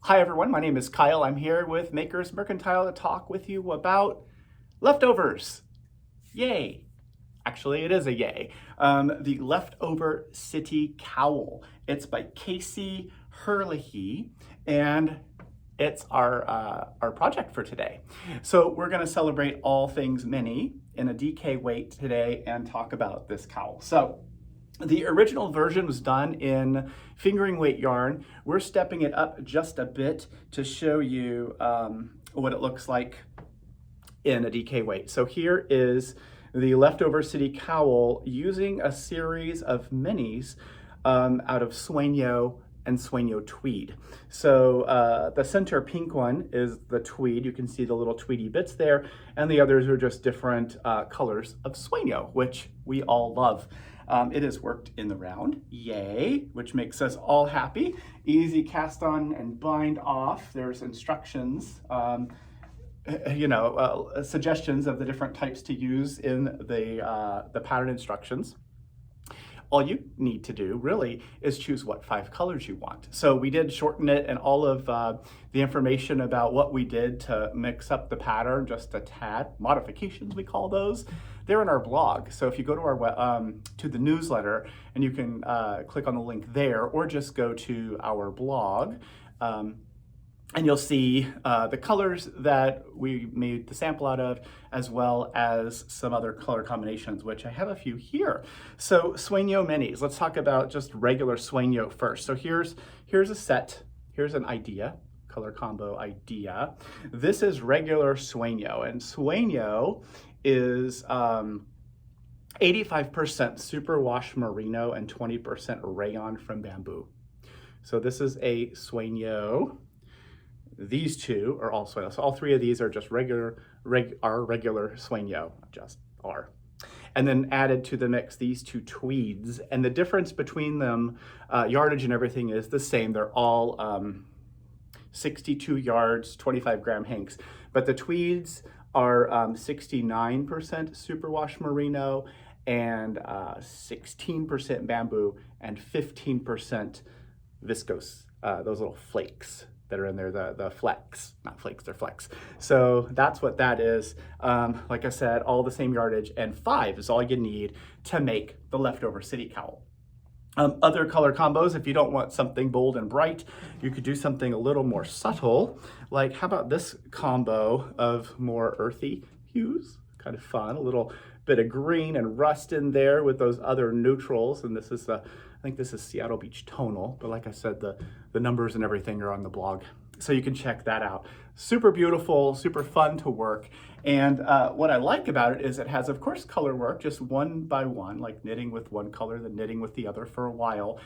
Hi everyone, my name is Kyle. I'm here with Makers Mercantile to talk with you about leftovers. Yay! Actually, it is a yay. The Leftover City Cowl. It's by Kacey Herlihy, and it's our project for today. So we're going to celebrate all things mini in a DK weight today and talk about this cowl. So the original version was done in fingering weight yarn. We're stepping it up just a bit to show you what it looks like in a DK weight. So here is the Leftover City Cowl using a series of minis out of Sueño and Suño Tweed. So the center pink one is the tweed. You can see the little tweedy bits there, and the others are just different colors of Sueño, which we all love. It has worked in the round, yay, which makes us all happy. Easy cast on and bind off. There's instructions, suggestions of the different types to use in the pattern instructions. All you need to do really is choose what 5 colors you want. So we did shorten it, and all of the information about what we did to mix up the pattern just a tad, modifications we call those, they're in our blog. So if you go to our to the newsletter, and you can click on the link there, or just go to our blog, and you'll see the colors that we made the sample out of, as well as some other color combinations, which I have a few here. So Sueño minis, let's talk about just regular Sueño first. So here's a set, here's an idea, color combo idea. This is regular Sueño, and Sueño is 85% superwash merino and 20% rayon from bamboo. So this is a Sueño. These two are all Sueño. So all 3 of these are just regular Sueño, just are. And then added to the mix, these 2 tweeds. And the difference between them, yardage and everything is the same. They're all 62 yards, 25 gram hanks. But the tweeds are 69% superwash merino and 16% bamboo and 15% viscose, those little flakes that are in there, the flex, not flakes, they're flex. So that's what that is. Like I said, all the same yardage, and 5 is all you need to make the Leftover City Cowl. Other color combos, if you don't want something bold and bright, you could do something a little more subtle, like how about this combo of more earthy hues? Kind of fun, a little bit of green and rust in there with those other neutrals, and this is I think this is Seattle Beach Tonal, but like I said, the numbers and everything are on the blog, so you can check that out. Super beautiful, super fun to work, and what I like about it is it has, of course, color work, just one by one, like knitting with one color, then knitting with the other for a while,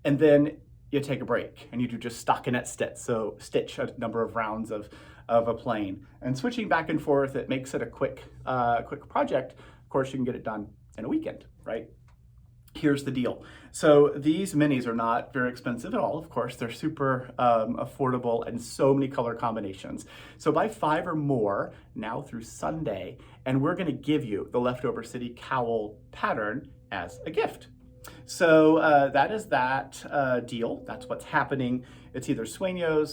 and then you take a break and you do just stockinette stitch, so stitch a number of rounds of a plane, and switching back and forth, it makes it a quick project. Of course, you can get it done in a weekend, right? Here's the deal. So these minis are not very expensive at all. Of course, they're super affordable, and so many color combinations. So buy 5 or more now through Sunday, and we're gonna give you the Leftover City Cowl pattern as a gift. So that is that deal. That's what's happening. It's either Sueño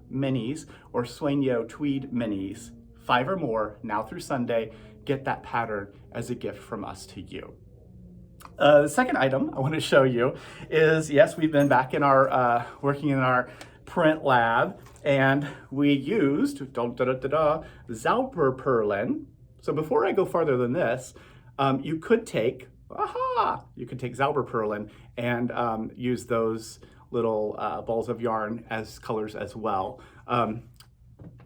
minis or Sueño Tweed minis. 5 or more now through Sunday. Get that pattern as a gift from us to you. The second item I want to show you is, yes, we've been back in our working in our print lab, and we used 𝗁𝗶𝗲𝘁𝗁𝘁. So before I go farther than this, you could take 𝗁𝗶𝗲𝘁𝗁𝘁 and use those little balls of yarn as colors as well.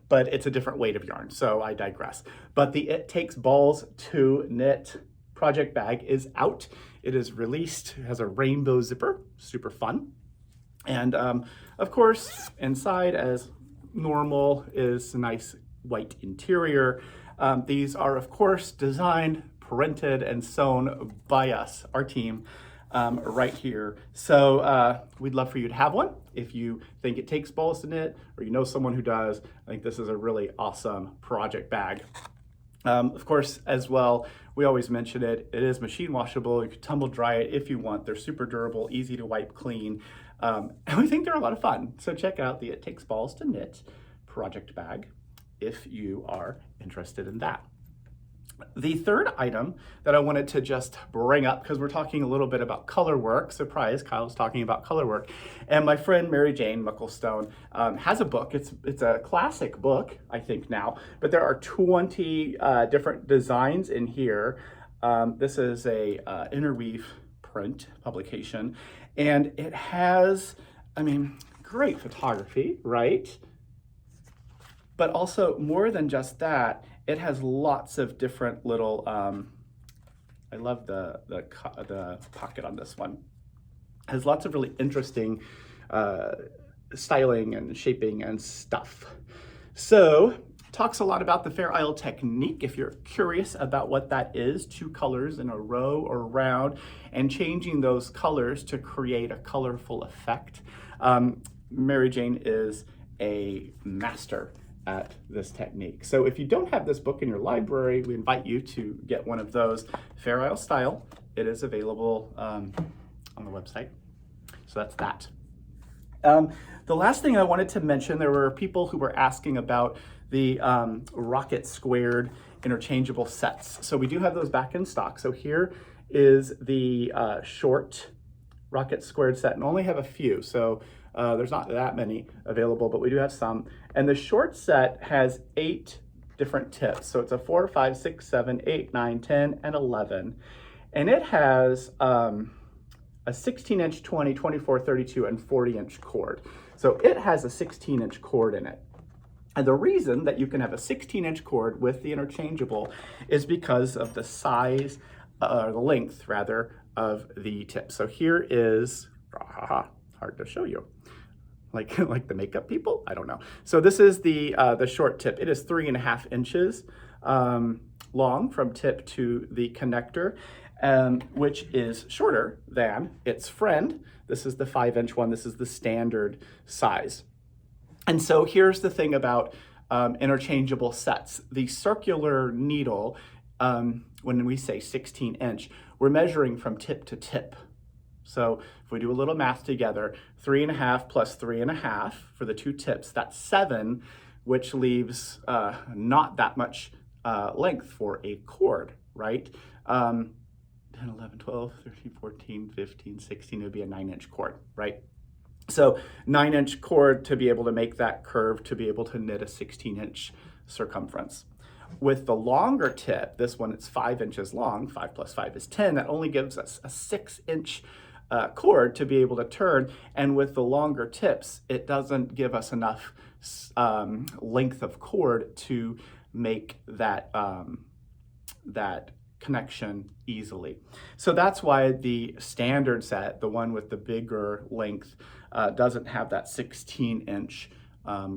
But it's a different weight of yarn, so I digress. But the It Takes Balls to Knit project bag is out. It is released, it has a rainbow zipper, super fun. And of course, inside, as normal, is a nice white interior. These are, of course, designed, printed, and sewn by us, our team, right here. So we'd love for you to have one. If you think it takes balls to knit, or you know someone who does, I think this is a really awesome project bag. Of course, as well, we always mention it, it is machine washable. You can tumble dry it if you want. They're super durable, easy to wipe clean. And we think they're a lot of fun. So check out the 𝗁𝗃𝗍𝗆 project bag if you are interested in that. The third item that I wanted to just bring up, because we're talking a little bit about color work, surprise, Kyle's talking about color work, and my friend Jane Mucklestone has a book. It's a classic book, I think now, but there are 20 different designs in here. This is a interweave print publication, and it has, I mean, great photography, right? But also more than just that, it has lots of different little, I love the pocket on this one. It has lots of really interesting styling and shaping and stuff. So, talks a lot about the Fair Isle technique. If you're curious about what that is, 2 colors in a row or round, and changing those colors to create a colorful effect. Mary Jane is a master at this technique. So if you don't have this book in your library, we invite you to get one of those. Fair Isle style. It is available on the website. So that's that. The last thing I wanted to mention, there were people who were asking about the Rocket² interchangeable sets. So we do have those back in stock. So here is the short Rocket² set, and only have a few. So there's not that many available, but we do have some. And the short set has 8 different tips. So it's a 4, 5, 6, 7, 8, 9, 10, and 11. And it has a 16-inch, 20, 24, 32, and 40-inch cord. So it has a 16-inch cord in it. And the reason that you can have a 16-inch cord with the interchangeable is because of the size, the length rather, of the tip. So here is, hard to show you. Like the makeup people? I don't know. So this is the short tip. It is 3.5 inches long from tip to the connector, which is shorter than its friend. This is the 5-inch one. This is the standard size. And so here's the thing about interchangeable sets. The circular needle, when we say 16-inch, we're measuring from tip to tip. So if we do a little math together, 3.5 plus 3.5 for the 2 tips, that's 7, which leaves not that much length for a cord, right? 10, 11, 12, 13, 14, 15, 16, it would be a 9-inch cord, right? So 9-inch cord to be able to make that curve, to be able to knit a 16-inch circumference. With the longer tip, this one it's 5 inches long, 5 plus 5 is 10, that only gives us a 6-inch cord to be able to turn, and with the longer tips, it doesn't give us enough length of cord to make that, that connection easily. So that's why the standard set, the one with the bigger length, doesn't have that 16-inch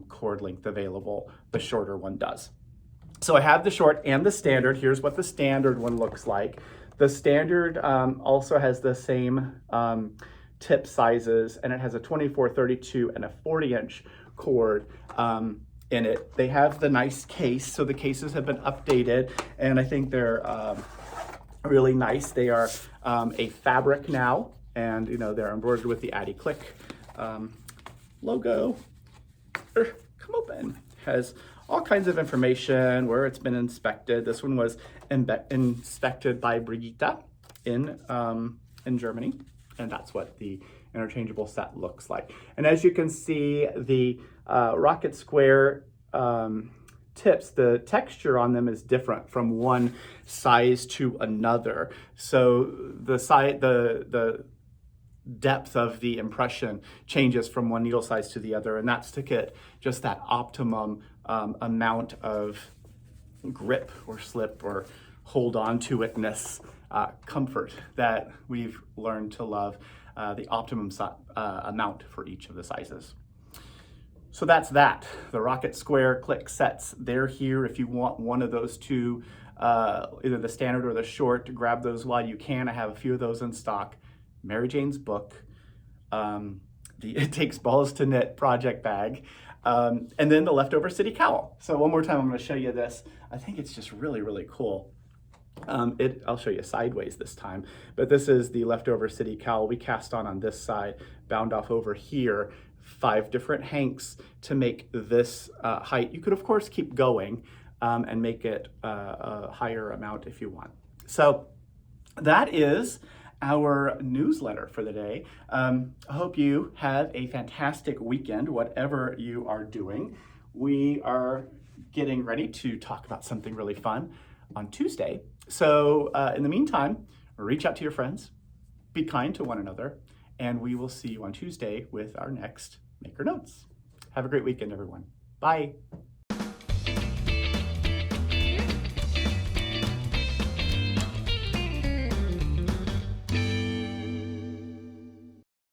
cord length available. The shorter one does. So I have the short and the standard. Here's what the standard one looks like. The standard also has the same tip sizes, and it has a 24, 32, and a 40-inch cord in it. They have the nice case, so the cases have been updated, and I think they're really nice. They are a fabric now, and they're embroidered with the 𝗁𝗃𝗍𝗆 logo. Come open. Has all kinds of information, where it's been inspected. This one was inspected by Brigitte in Germany, and that's what the interchangeable set looks like. And as you can see, the Rocket² tips, the texture on them is different from one size to another. So the depth of the impression changes from one needle size to the other, and that's to get just that optimum amount of grip or slip or hold on to itness, comfort that we've learned to love, the optimum amount for each of the sizes. So that's that. The Rocket² click sets, they're here. If you want one of those two, either the standard or the short, grab those while you can. I have a few of those in stock. Mary Jane's book, the It Takes Balls to Knit project bag, and then the leftover city cowl. So one more time, I'm going to show you this. I think it's just really, really cool. I'll show you sideways this time, but this is the leftover city cowl we cast on this side, bound off over here, 5 different hanks to make this height. You could of course keep going and make it a higher amount if you want. So that is our newsletter for the day. I hope you have a fantastic weekend, whatever you are doing. We are getting ready to talk about something really fun on Tuesday. So in the meantime, reach out to your friends, be kind to one another, and we will see you on Tuesday with our next Maker Notes. Have a great weekend, everyone. Bye.